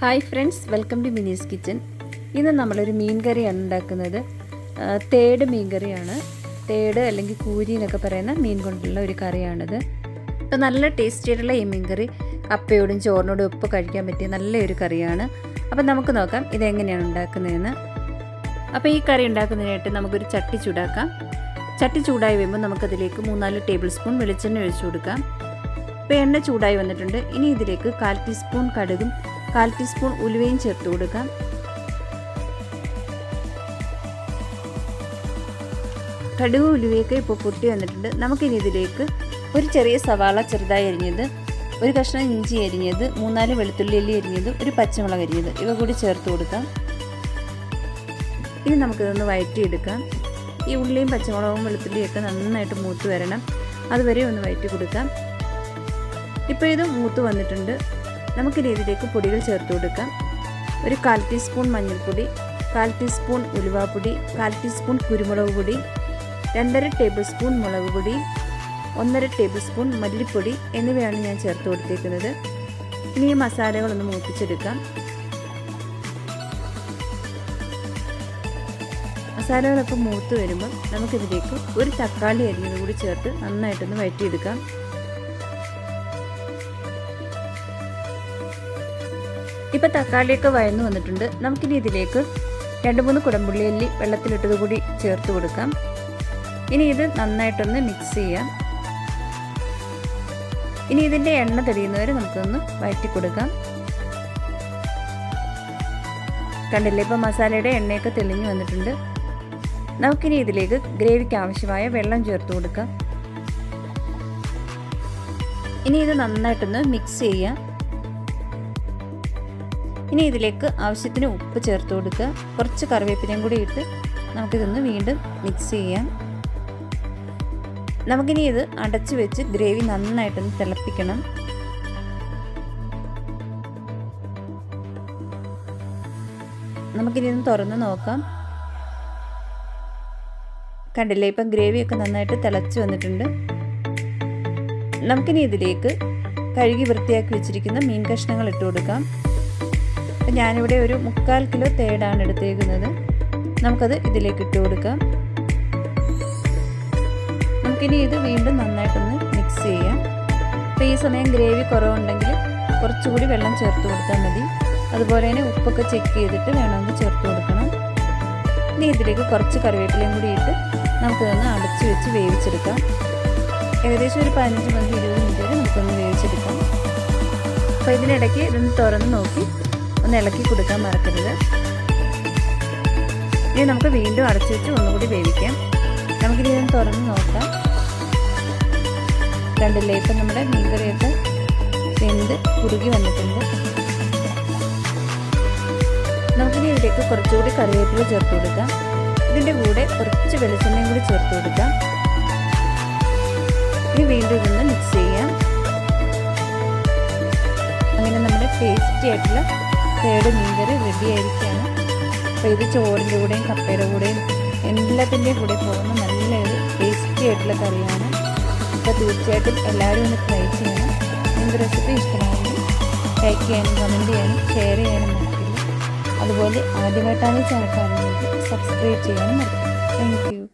Hi friends, welcome to Mini's kitchen. ഇന്ന് നമ്മളൊരു മീൻ കറിയാണ് ഉണ്ടാക്കുന്നത്. തേട് മീൻ കറിയാണ്. തേട് അല്ലെങ്കിൽ കൂരി എന്നൊക്കെ പറയുന്ന മീൻ കൊണ്ടുള്ള ഒരു കറിയാണിത്. അപ്പോൾ നല്ല ടേസ്റ്റി ആയിട്ടുള്ള ഈ മീൻ കറി കപ്പയോടും ചോറിനോടും ഉപ്പ് കഴിക്കാൻ പറ്റിയ നല്ലൊരു കറിയാണ്. അപ്പോൾ നമുക്ക് നോക്കാം ഇതെങ്ങനെയാണ് ഉണ്ടാക്കുന്നതെന്ന്. അപ്പോൾ ഈ കറി ഉണ്ടാക്കുന്നതിനായിട്ട് നമുക്കൊരു ചട്ടി ചൂടാക്കാം. ചട്ടി ചൂടായി വരുമ്പോൾ നമുക്കതിലേക്ക് 3-4 ടേബിൾ സ്പൂൺ വെളിച്ചെണ്ണ ഒഴിച്ചു കൊടുക്കാം. ഇപ്പോൾ എണ്ണ ചൂടായി വന്നിട്ടുണ്ട്. ഇനി ഇതിലേക്ക് 1/4 ടീസ്പൂൺ കടുകും 1/4 ടീസ്പൂൺ ഉലുവയും ചേർത്ത് കൊടുക്കാം. കടുകും ഉലുവയൊക്കെ ഇപ്പോൾ പൊട്ടി വന്നിട്ടുണ്ട്. നമുക്കിനി ഇതിലേക്ക് ഒരു ചെറിയ സവാള ചെറുതായി അരിഞ്ഞത്, ഒരു കഷ്ണം ഇഞ്ചി അരിഞ്ഞത്, 3-4 വെളുത്തുള്ളി അല്ലി അരിഞ്ഞത്, ഒരു പച്ചമുളക് അരിഞ്ഞത് ഇവ കൂടി ചേർത്ത് കൊടുക്കാം. ഇനി നമുക്കിതൊന്ന് വഴറ്റിയെടുക്കാം. ഈ ഉള്ളിയും പച്ചമുളകും വെളുത്തുള്ളിയൊക്കെ നന്നായിട്ട് മൂത്ത് വരണം. അതുവരെ ഒന്ന് വഴറ്റി കൊടുക്കാം. ഇപ്പോൾ ഇത് മൂത്ത് വന്നിട്ടുണ്ട്. നമുക്കിനി ഇതിലേക്ക് പൊടികൾ ചേർത്ത് കൊടുക്കാം. ഒരു 1/4 ടീസ്പൂൺ മഞ്ഞൾപ്പൊടി, 1/4 ടീസ്പൂൺ ഉലുവാപ്പൊടി, 1/4 ടീസ്പൂൺ കുരുമുളക് പൊടി, 2.5 ടേബിൾ സ്പൂൺ മുളക് പൊടി, 1.5 ടേബിൾ സ്പൂൺ മല്ലിപ്പൊടി എന്നിവയാണ് ഞാൻ ചേർത്ത് കൊടുത്തേക്കുന്നത്. ഇനി ഈ മസാലകളൊന്ന് മൂപ്പിച്ചെടുക്കാം. മസാലകളൊക്കെ മൂത്ത് വരുമ്പോൾ നമുക്കിതിലേക്ക് ഒരു തക്കാളി അരിഞ്ഞത് കൂടി ചേർത്ത് നന്നായിട്ടൊന്ന് വഴറ്റിയെടുക്കാം. ഇപ്പോൾ തക്കാളിയൊക്കെ വഴന്നു വന്നിട്ടുണ്ട്. നമുക്കിനി ഇതിലേക്ക് 2-3 കുടംപുള്ളി അല്ലി വെള്ളത്തിലിട്ടത് കൂടി ചേർത്ത് കൊടുക്കാം. ഇനി ഇത് നന്നായിട്ടൊന്ന് മിക്സ് ചെയ്യാം. ഇനി ഇതിൻ്റെ എണ്ണ തെളിയുന്നവരെ നമുക്കൊന്ന് വഴറ്റി കൊടുക്കാം. കണ്ടില്ലേ, ഇപ്പോൾ മസാലയുടെ എണ്ണയൊക്കെ തെളിഞ്ഞു വന്നിട്ടുണ്ട്. നമുക്കിനി ഇതിലേക്ക് ഗ്രേവിക്ക് ആവശ്യമായ വെള്ളം ചേർത്ത് കൊടുക്കാം. ഇനി ഇത് നന്നായിട്ടൊന്ന് മിക്സ് ചെയ്യാം. ഇനി ഇതിലേക്ക് ആവശ്യത്തിന് ഉപ്പ് ചേർത്ത് കൊടുക്കുക. കുറച്ച് കറിവേപ്പിലയും കൂടി ഇട്ട് നമുക്കിതൊന്ന് വീണ്ടും മിക്സ് ചെയ്യാം. നമുക്കിനി ഇത് അടച്ചു വെച്ച് ഗ്രേവി നന്നായിട്ടൊന്ന് തിളപ്പിക്കണം. നമുക്കിനി ഒന്ന് തുറന്ന് നോക്കാം. കണ്ടില്ലേ, ഇപ്പം ഗ്രേവിയൊക്കെ നന്നായിട്ട് തിളച്ച് വന്നിട്ടുണ്ട്. നമുക്കിനി ഇതിലേക്ക് കഴുകി വൃത്തിയാക്കി വെച്ചിരിക്കുന്ന മീൻ കഷ്ണങ്ങൾ ഇട്ട് കൊടുക്കാം. അപ്പം ഞാനിവിടെ ഒരു 3/4 കിലോ തേടാണ് എടുത്തേക്കുന്നത്. നമുക്കത് ഇതിലേക്ക് ഇട്ട് കൊടുക്കാം. നമുക്കിനി ഇത് വീണ്ടും നന്നായിട്ടൊന്ന് മിക്സ് ചെയ്യാം. അപ്പോൾ ഈ സമയം ഗ്രേവി കുറവുണ്ടെങ്കിൽ കുറച്ചുകൂടി വെള്ളം ചേർത്ത് കൊടുത്താൽ മതി. അതുപോലെ തന്നെ ഉപ്പൊക്കെ ചെക്ക് ചെയ്തിട്ട് വേണമെങ്കിൽ ചേർത്ത് കൊടുക്കണം. ഇനി ഇതിലേക്ക് കുറച്ച് കറിവേപ്പിലയും കൂടി ഇട്ട് നമുക്കിതൊന്ന് അടച്ച് വെച്ച് വേവിച്ചെടുക്കാം. ഏകദേശം ഒരു 15-20 മിനിറ്റ് വരെ നമുക്കൊന്ന് വേവിച്ചെടുക്കാം. അപ്പോൾ ഇതിനിടയ്ക്ക് ഇതൊന്ന് തുറന്ന് നോക്കി ഒന്ന് ഇളക്കി കൊടുക്കാൻ മറക്കരുത്. ഇനി നമുക്ക് വീണ്ടും അടച്ചു വെച്ച് ഒന്നുകൂടി വേവിക്കാം. നമുക്കിനി ഇതൊന്ന് തുറന്ന് നോക്കാം. കണ്ടില്ലേ, ഇപ്പം നമ്മുടെ മീൻകറിയൊക്കെ വെന്ത് കുറുകി വന്നിട്ടുണ്ട്. നമുക്കിനി ഇതിലേക്ക് കുറച്ചുകൂടി കറിവേപ്പില ചേർത്ത് കൊടുക്കാം. ഇതിൻ്റെ കൂടെ കുറച്ച് വെളിച്ചെണ്ണയും കൂടി ചേർത്ത് കൊടുക്കാം. ഇനി വീണ്ടും ഇതൊന്ന് മിക്സ് ചെയ്യാം. അങ്ങനെ നമ്മുടെ ടേസ്റ്റി ആയിട്ടുള്ള തേട് മീൻകറി റെഡി ആയിരിക്കുകയാണ്. അപ്പോൾ ഇത് ചോറിൻ്റെ കൂടെയും കപ്പയുടെ കൂടെയും എല്ലാത്തിൻ്റെയും കൂടെ പോകുന്ന നല്ലൊരു ടേസ്റ്റി ആയിട്ടുള്ള കറിയാണ്. അപ്പോൾ തീർച്ചയായിട്ടും എല്ലാവരും ഒന്ന് ട്രൈ ചെയ്യണം. നിങ്ങൾക്ക് റെസിപ്പി ഇഷ്ടമായെങ്കിൽ ലൈക്ക് ചെയ്യാനും കമൻറ്റ് ചെയ്യാനും ഷെയർ ചെയ്യാനും മറക്കില്ല. അതുപോലെ ആദ്യമായിട്ടാണ് ഈ ചാനൽ കാണുന്നത് സബ്സ്ക്രൈബ് ചെയ്യാനും മറക്കില്ല. Thank you.